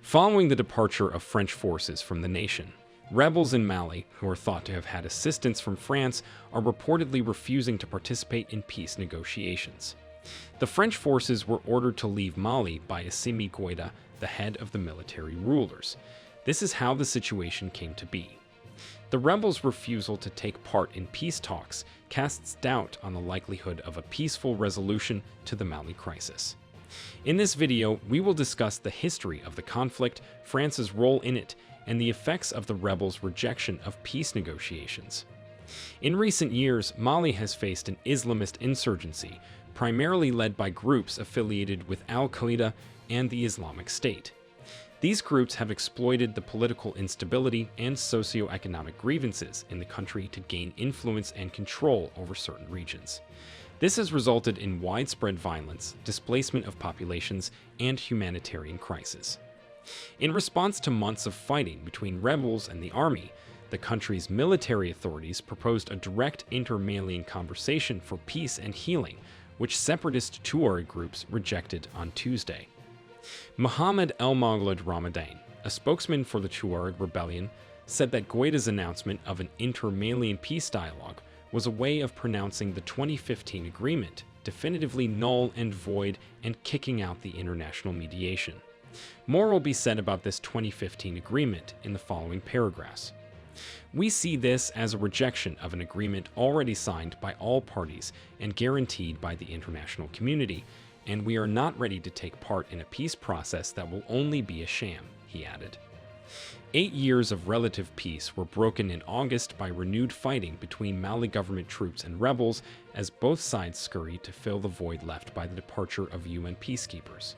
Following the departure of French forces from the nation, rebels in Mali, who are thought to have had assistance from France, are reportedly refusing to participate in peace negotiations. The French forces were ordered to leave Mali by Assimi Goita, the head of the military rulers. This is how the situation came to be. The rebels' refusal to take part in peace talks casts doubt on the likelihood of a peaceful resolution to the Mali crisis. In this video, we will discuss the history of the conflict, France's role in it, and the effects of the rebels' rejection of peace negotiations. In recent years, Mali has faced an Islamist insurgency, primarily led by groups affiliated with Al-Qaeda and the Islamic State. These groups have exploited the political instability and socio-economic grievances in the country to gain influence and control over certain regions. This has resulted in widespread violence, displacement of populations, and humanitarian crisis. In response to months of fighting between rebels and the army, the country's military authorities proposed a direct inter-Malian conversation for peace and healing, which separatist Tuareg groups rejected on Tuesday. Mohamed El-Maghlad Ramadan, a spokesman for the Tuareg rebellion, said that Goita's announcement of an inter-Malian peace dialogue was a way of pronouncing the 2015 agreement definitively null and void and kicking out the international mediation. More will be said about this 2015 agreement in the following paragraphs. We see this as a rejection of an agreement already signed by all parties and guaranteed by the international community, and we are not ready to take part in a peace process that will only be a sham, he added. 8 years of relative peace were broken in August by renewed fighting between Mali government troops and rebels as both sides scurried to fill the void left by the departure of UN peacekeepers.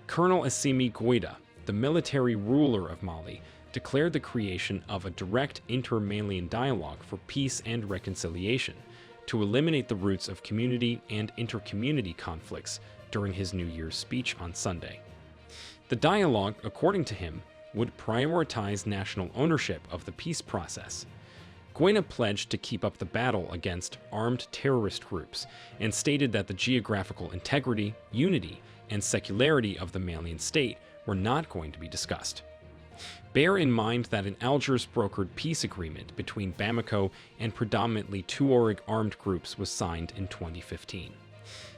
Colonel Assimi Goita, the military ruler of Mali, declared the creation of a direct inter-Malian dialogue for peace and reconciliation to eliminate the roots of community and inter-community conflicts during his New Year's speech on Sunday. The dialogue, according to him, would prioritize national ownership of the peace process. Goita pledged to keep up the battle against armed terrorist groups and stated that the geographical integrity, unity, and secularity of the Malian state were not going to be discussed. Bear in mind that an Algiers-brokered peace agreement between Bamako and predominantly Tuareg armed groups was signed in 2015.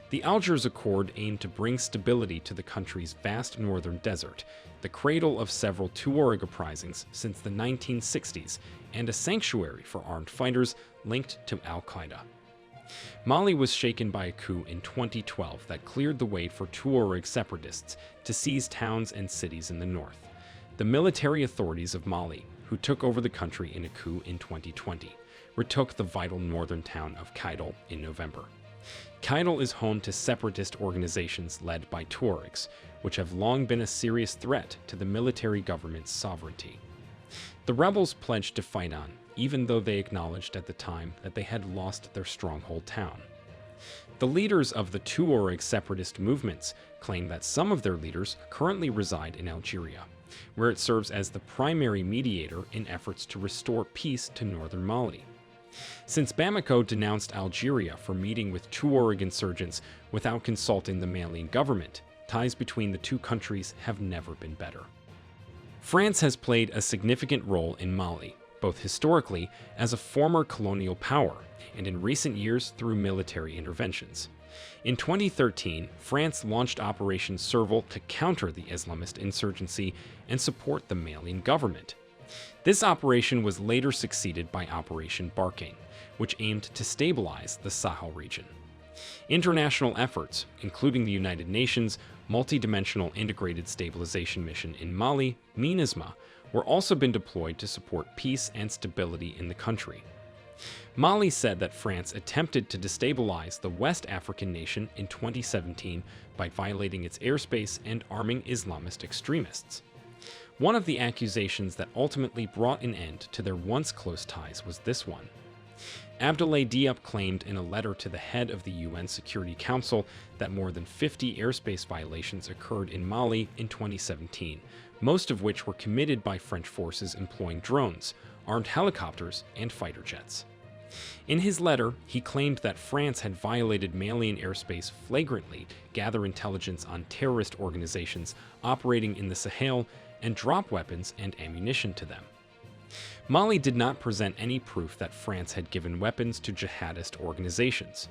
The Algiers Accord aimed to bring stability to the country's vast northern desert, the cradle of several Tuareg uprisings since the 1960s, and a sanctuary for armed fighters linked to Al-Qaeda. Mali was shaken by a coup in 2012 that cleared the way for Tuareg separatists to seize towns and cities in the north. The military authorities of Mali, who took over the country in a coup in 2020, retook the vital northern town of Kidal in November. Kidal is home to separatist organizations led by Tuaregs, which have long been a serious threat to the military government's sovereignty. The rebels pledged to fight on, even though they acknowledged at the time that they had lost their stronghold town. The leaders of the Tuareg separatist movements claim that some of their leaders currently reside in Algeria, where it serves as the primary mediator in efforts to restore peace to northern Mali. Since Bamako denounced Algeria for meeting with Tuareg insurgents without consulting the Malian government, ties between the two countries have never been better. France has played a significant role in Mali, both historically as a former colonial power and in recent years through military interventions. In 2013, France launched Operation Serval to counter the Islamist insurgency and support the Malian government. This operation was later succeeded by Operation Barkhane, which aimed to stabilize the Sahel region. International efforts, including the United Nations Multidimensional Integrated Stabilization Mission in Mali, MINUSMA, were also been deployed to support peace and stability in the country. Mali said that France attempted to destabilize the West African nation in 2017 by violating its airspace and arming Islamist extremists. One of the accusations that ultimately brought an end to their once close ties was this one. Abdoulaye Diop claimed in a letter to the head of the UN Security Council that more than 50 airspace violations occurred in Mali in 2017, most of which were committed by French forces employing drones, armed helicopters, and fighter jets. In his letter, he claimed that France had violated Malian airspace flagrantly, gather intelligence on terrorist organizations operating in the Sahel, and drop weapons and ammunition to them. Mali did not present any proof that France had given weapons to jihadist organizations.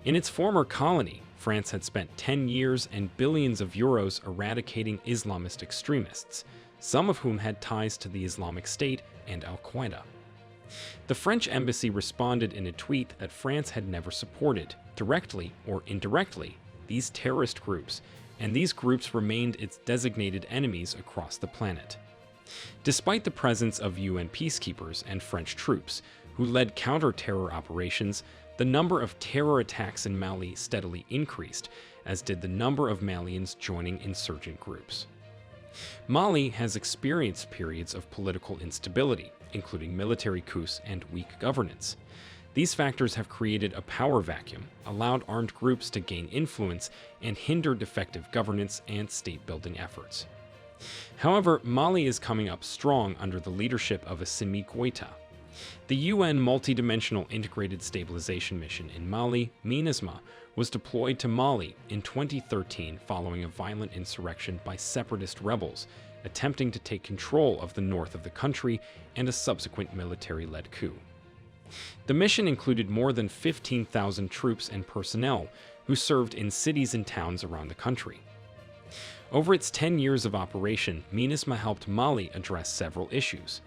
In its former colony, France had spent 10 years and billions of euros eradicating Islamist extremists, some of whom had ties to the Islamic State and Al-Qaeda. The French embassy responded in a tweet that France had never supported, directly or indirectly, these terrorist groups, and these groups remained its designated enemies across the planet. Despite the presence of UN peacekeepers and French troops, who led counter-terror operations, the number of terror attacks in Mali steadily increased, as did the number of Malians joining insurgent groups. Mali has experienced periods of political instability, including military coups and weak governance. These factors have created a power vacuum, allowed armed groups to gain influence, and hindered effective governance and state-building efforts. However, Mali is coming up strong under the leadership of Assimi Goita. The UN Multidimensional Integrated Stabilization Mission in Mali, MINUSMA, was deployed to Mali in 2013 following a violent insurrection by separatist rebels attempting to take control of the north of the country and a subsequent military-led coup. The mission included more than 15,000 troops and personnel who served in cities and towns around the country. Over its 10 years of operation, MINUSMA helped Mali address several issues.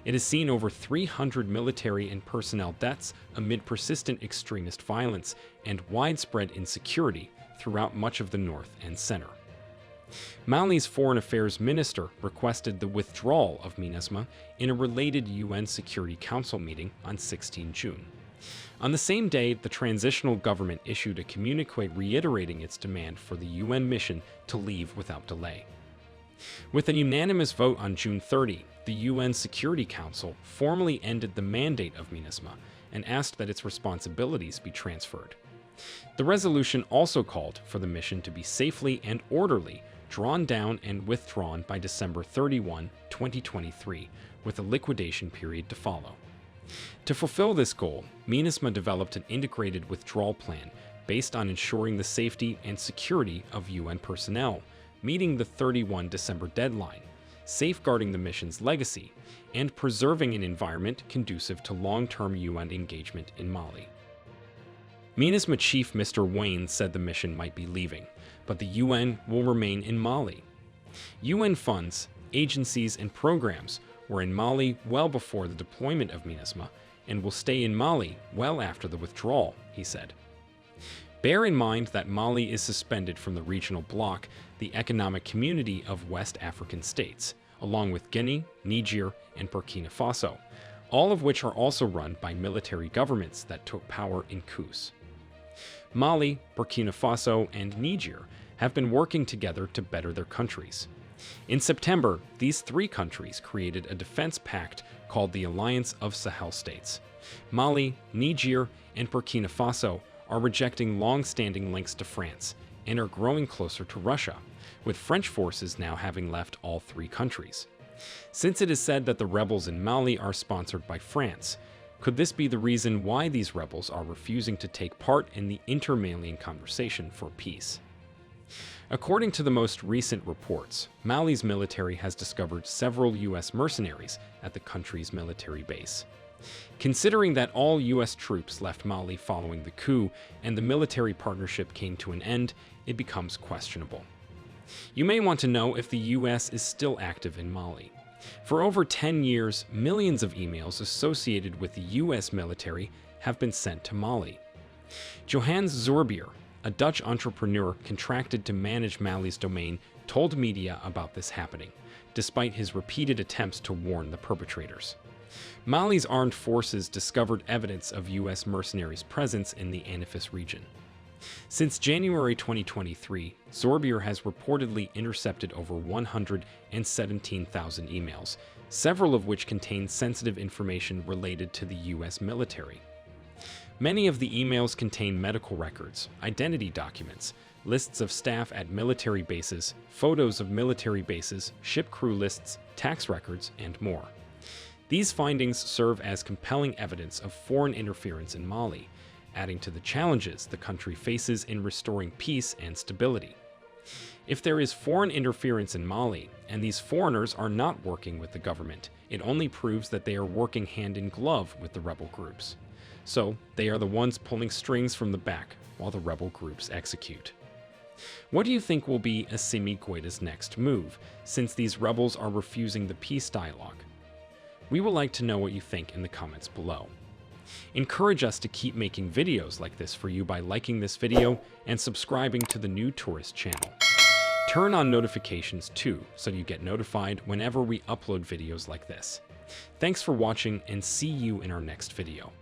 It has seen over 300 military and personnel deaths amid persistent extremist violence and widespread insecurity throughout much of the north and center. Mali's Foreign Affairs Minister requested the withdrawal of MINUSMA in a related UN Security Council meeting on 16 June. On the same day, the transitional government issued a communique reiterating its demand for the UN mission to leave without delay. With a unanimous vote on June 30, the UN Security Council formally ended the mandate of MINUSMA and asked that its responsibilities be transferred. The resolution also called for the mission to be safely and orderly drawn down and withdrawn by December 31, 2023, with a liquidation period to follow. To fulfill this goal, MINUSMA developed an integrated withdrawal plan based on ensuring the safety and security of UN personnel, meeting the 31 December deadline, safeguarding the mission's legacy, and preserving an environment conducive to long-term UN engagement in Mali. MINUSMA chief Mr. Wayne said the mission might be leaving, but the UN will remain in Mali. UN funds, agencies, and programs were in Mali well before the deployment of MINUSMA and will stay in Mali well after the withdrawal, he said. Bear in mind that Mali is suspended from the regional bloc, the Economic Community of West African States, along with Guinea, Niger, and Burkina Faso, all of which are also run by military governments that took power in coups. Mali, Burkina Faso, and Niger have been working together to better their countries. In September, these three countries created a defense pact called the Alliance of Sahel States. Mali, Niger, and Burkina Faso are rejecting long-standing links to France and are growing closer to Russia, with French forces now having left all three countries. Since it is said that the rebels in Mali are sponsored by France, could this be the reason why these rebels are refusing to take part in the inter-Malian conversation for peace? According to the most recent reports, Mali's military has discovered several U.S. mercenaries at the country's military base. Considering that all U.S. troops left Mali following the coup and the military partnership came to an end, it becomes questionable. You may want to know if the U.S. is still active in Mali. For over 10 years, millions of emails associated with the U.S. military have been sent to Mali. Johannes Zorbier, a Dutch entrepreneur contracted to manage Mali's domain, told media about this happening, despite his repeated attempts to warn the perpetrators. Mali's armed forces discovered evidence of U.S. mercenaries' presence in the Anafis region. Since January 2023, Zorbier has reportedly intercepted over 117,000 emails, several of which contain sensitive information related to the U.S. military. Many of the emails contain medical records, identity documents, lists of staff at military bases, photos of military bases, ship crew lists, tax records, and more. These findings serve as compelling evidence of foreign interference in Mali, adding to the challenges the country faces in restoring peace and stability. If there is foreign interference in Mali, and these foreigners are not working with the government, it only proves that they are working hand in glove with the rebel groups. So, they are the ones pulling strings from the back while the rebel groups execute. What do you think will be Assimi Goita's next move, since these rebels are refusing the peace dialogue? We would like to know what you think in the comments below. Encourage us to keep making videos like this for you by liking this video and subscribing to the New Tourist channel. Turn on notifications too, so you get notified whenever we upload videos like this. Thanks for watching, and see you in our next video.